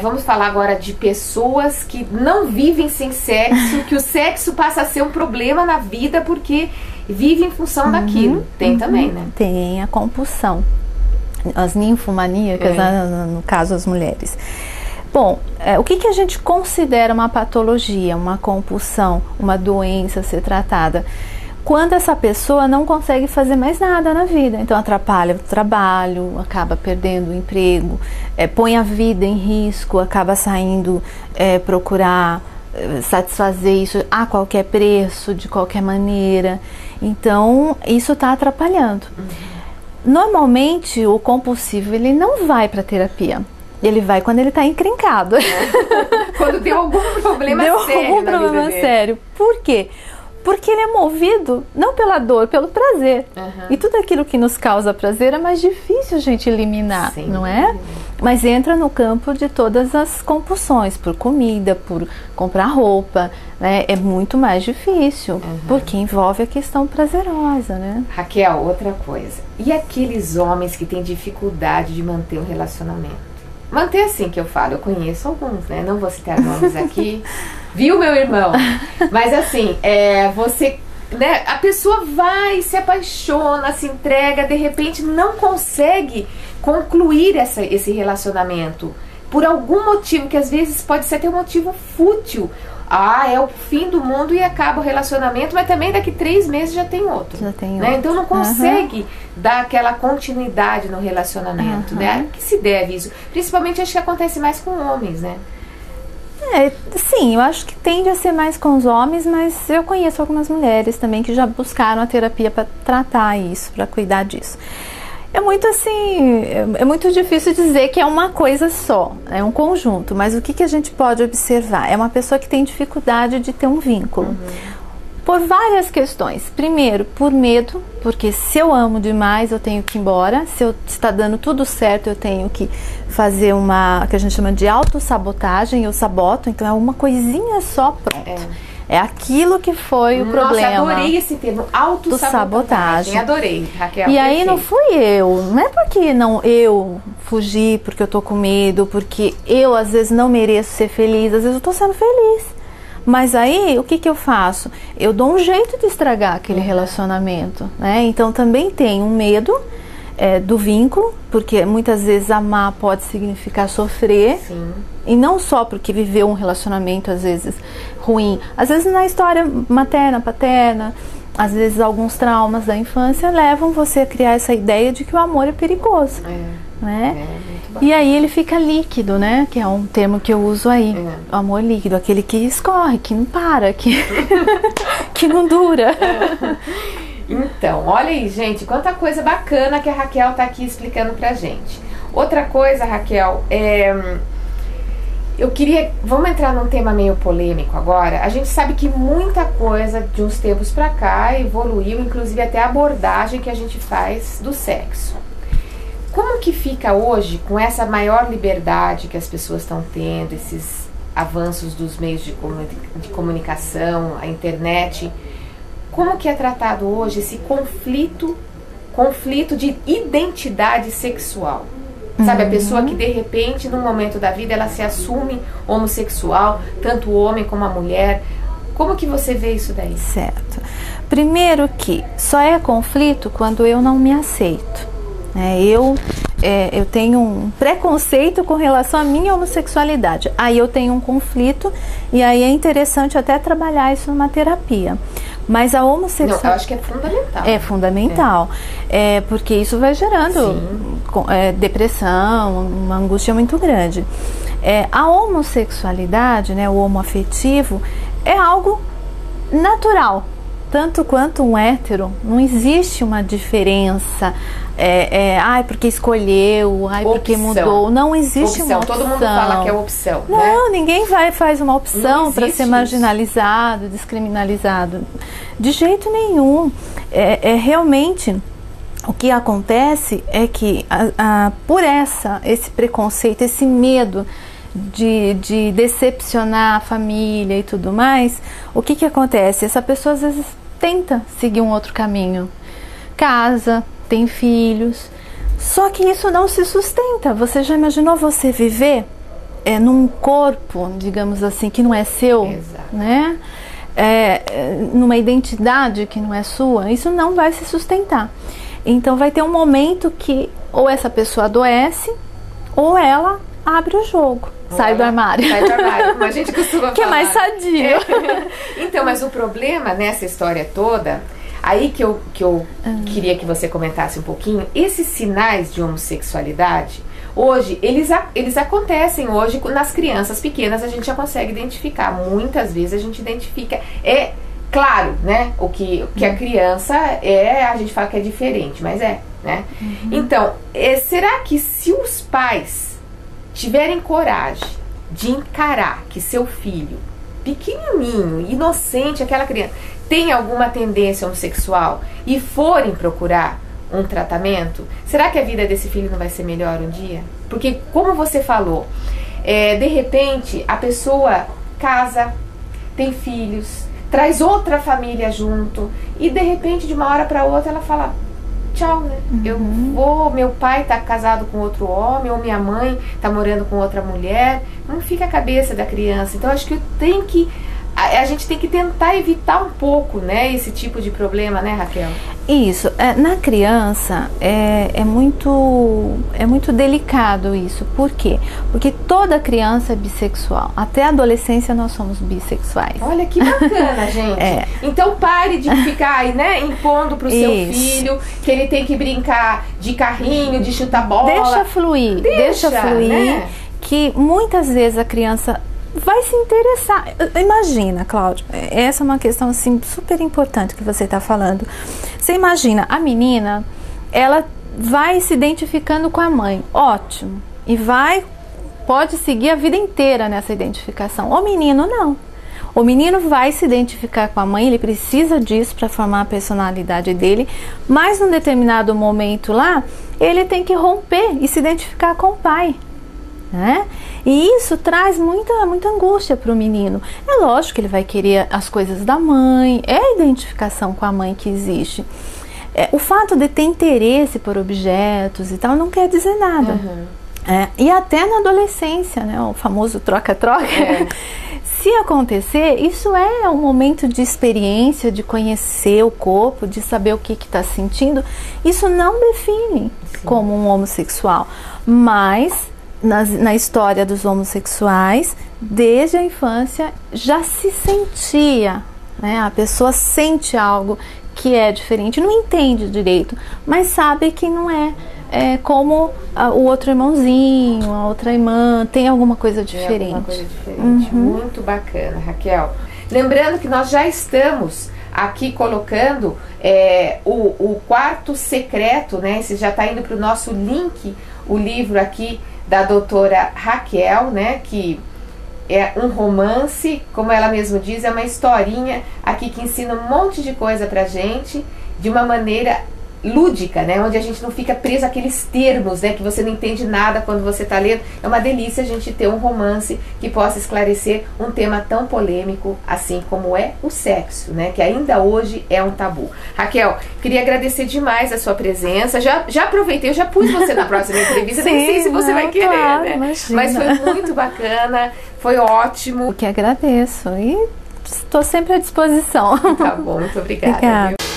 Vamos falar agora de pessoas que não vivem sem sexo, que o sexo passa a ser um problema na vida porque vive em função daquilo. Tem também, né? Tem a compulsão. As ninfomaníacas, no caso as mulheres. Bom, o que a gente considera uma patologia, uma compulsão, uma doença a ser tratada? Quando essa pessoa não consegue fazer mais nada na vida, então atrapalha o trabalho, acaba perdendo o emprego, põe a vida em risco, acaba saindo procurar satisfazer isso a qualquer preço, de qualquer maneira. Então isso está atrapalhando. Normalmente o compulsivo ele não vai para terapia. Ele vai quando ele está encrencado. Quando deu algum problema sério. Por quê? Porque ele é movido não pela dor, pelo prazer. E tudo aquilo que nos causa prazer é mais difícil a gente eliminar, não é? Mas entra no campo de todas as compulsões, por comida, por comprar roupa, né? É muito mais difícil, porque envolve a questão prazerosa, né? Raquel, outra coisa. E aqueles homens que têm dificuldade de manter um relacionamento? Manter assim que eu falo, eu conheço alguns, né? Não vou citar nomes aqui. Viu, meu irmão? Mas assim, você, né? A pessoa vai, se apaixona, se entrega, de repente não consegue concluir esse relacionamento. Por algum motivo, que às vezes pode ser até um motivo fútil. É o fim do mundo e acaba o relacionamento, mas também daqui 3 meses já tem outro. Né? Então não consegue dar aquela continuidade no relacionamento, né? A que se deve isso? Principalmente acho que acontece mais com homens, né? Sim, eu acho que tende a ser mais com os homens, mas eu conheço algumas mulheres também que já buscaram a terapia para tratar isso, para cuidar disso. É muito assim, é muito difícil dizer que é uma coisa só, é um conjunto, mas o que a gente pode observar? É uma pessoa que tem dificuldade de ter um vínculo, por várias questões. Primeiro, por medo, porque se eu amo demais eu tenho que ir embora, se está dando tudo certo eu tenho que fazer uma, que a gente chama de autossabotagem, eu saboto, então é uma coisinha só, pronto. É aquilo que foi o problema. Nossa, adorei esse termo, autossabotagem. Adorei, Raquel. E aí não fui eu, não é porque não eu fugi, porque eu tô com medo, porque eu às vezes não mereço ser feliz, às vezes eu tô sendo feliz. Mas aí, o que eu faço? Eu dou um jeito de estragar aquele relacionamento, né? Então também tem um medo do vínculo, porque muitas vezes amar pode significar sofrer. Sim. E não só porque viveu um relacionamento às vezes ruim, às vezes na história materna, paterna, às vezes alguns traumas da infância levam você a criar essa ideia de que o amor é perigoso, né? E aí ele fica líquido, né? Que é um termo que eu uso aí, o amor líquido, aquele que escorre, que não para, que não dura. Então, olha aí, gente, quanta coisa bacana que a Raquel tá aqui explicando pra gente. Outra coisa, Raquel, eu queria, vamos entrar num tema meio polêmico agora. A gente sabe que muita coisa de uns tempos pra cá evoluiu, inclusive até a abordagem que a gente faz do sexo. Como que fica hoje com essa maior liberdade que as pessoas estão tendo, esses avanços dos meios de comunicação, a internet? Como que é tratado hoje esse conflito de identidade sexual? Sabe, a pessoa que de repente, num momento da vida, ela se assume homossexual, tanto o homem como a mulher. Como que você vê isso daí? Certo. Primeiro que só é conflito quando eu não me aceito. Eu tenho um preconceito com relação à minha homossexualidade. Aí eu tenho um conflito e aí é interessante até trabalhar isso numa terapia. Mas a homossexualidade... Não, eu acho que é fundamental. É fundamental. Porque isso vai gerando depressão, uma angústia muito grande. A homossexualidade, né, o homoafetivo, é algo natural. Tanto quanto um hétero, não existe uma diferença, porque escolheu, porque mudou, não existe uma opção. Todo mundo fala que é opção, não, né? Ninguém faz uma opção para ser marginalizado, descriminalizado, de jeito nenhum. Realmente, o que acontece é que por esse preconceito, esse medo de decepcionar a família e tudo mais, o que acontece? Essa pessoa às vezes tenta seguir um outro caminho, casa, tem filhos, só que isso não se sustenta. Você já imaginou você viver num corpo, digamos assim, que não é seu, Exato. né? Numa identidade que não é sua, isso não vai se sustentar. Então vai ter um momento que ou essa pessoa adoece ou ela abre o jogo, sai do armário. Sai do armário, como a gente costuma que falar. É mais sadio. Então, mas o problema nessa história toda, aí que eu queria que você comentasse um pouquinho, esses sinais de homossexualidade, hoje, eles acontecem hoje nas crianças pequenas, a gente já consegue identificar. Muitas vezes a gente identifica, claro, né, o que a criança a gente fala que é diferente, mas né? Então, será que se os pais tiverem coragem de encarar que seu filho, pequenininho, inocente, aquela criança, tem alguma tendência homossexual e forem procurar um tratamento, será que a vida desse filho não vai ser melhor um dia? Porque, como você falou, de repente a pessoa casa, tem filhos, traz outra família junto e de repente de uma hora para outra ela fala tchau, né? Meu pai tá casado com outro homem, ou minha mãe tá morando com outra mulher. Como fica a cabeça da criança? Então acho que a gente tem que tentar evitar um pouco, né, esse tipo de problema, né, Raquel? Isso, na criança é muito delicado isso. Por quê? Porque toda criança é bissexual. Até a adolescência nós somos bissexuais. Olha que bacana, gente. Então pare de ficar aí, né, impondo pro seu filho que ele tem que brincar de carrinho, de chutar bola. Deixa fluir, né? Que muitas vezes a criança vai se interessar. Imagina, Cláudia, essa é uma questão assim super importante que você está falando. Você imagina, a menina, ela vai se identificando com a mãe, ótimo, e pode seguir a vida inteira nessa identificação. O menino não. O menino vai se identificar com a mãe, ele precisa disso para formar a personalidade dele, mas num determinado momento lá, ele tem que romper e se identificar com o pai. Né? E isso traz muita angústia para o menino. É lógico que ele vai querer as coisas da mãe, é a identificação com a mãe que existe. O fato de ter interesse por objetos e tal não quer dizer nada. E até na adolescência, né? O famoso troca-troca. Se acontecer, isso é um momento de experiência, de conhecer o corpo, de saber o que está sentindo. Isso não define como um homossexual, mas na história dos homossexuais, desde a infância já se sentia, né? A pessoa sente algo que é diferente, não entende direito, mas sabe que não é como o outro irmãozinho, a outra irmã, tem alguma coisa diferente. Alguma coisa diferente. Muito bacana, Raquel. Lembrando que nós já estamos aqui colocando o quarto secreto, né? Esse já está indo para o nosso link, o livro aqui da doutora Raquel, né, que é um romance, como ela mesma diz, é uma historinha aqui que ensina um monte de coisa pra gente, de uma maneira lúdica, né, onde a gente não fica preso àqueles termos, né, que você não entende nada quando você está lendo. É uma delícia a gente ter um romance que possa esclarecer um tema tão polêmico assim como é o sexo, né, que ainda hoje é um tabu. Raquel, queria agradecer demais a sua presença. Já aproveitei, eu já pus você na próxima entrevista. Nem sei se você vai querer, claro, né? Imagina. Mas foi muito bacana, foi ótimo. Eu que agradeço e estou sempre à disposição. Tá bom, muito obrigada. Obrigada. Viu?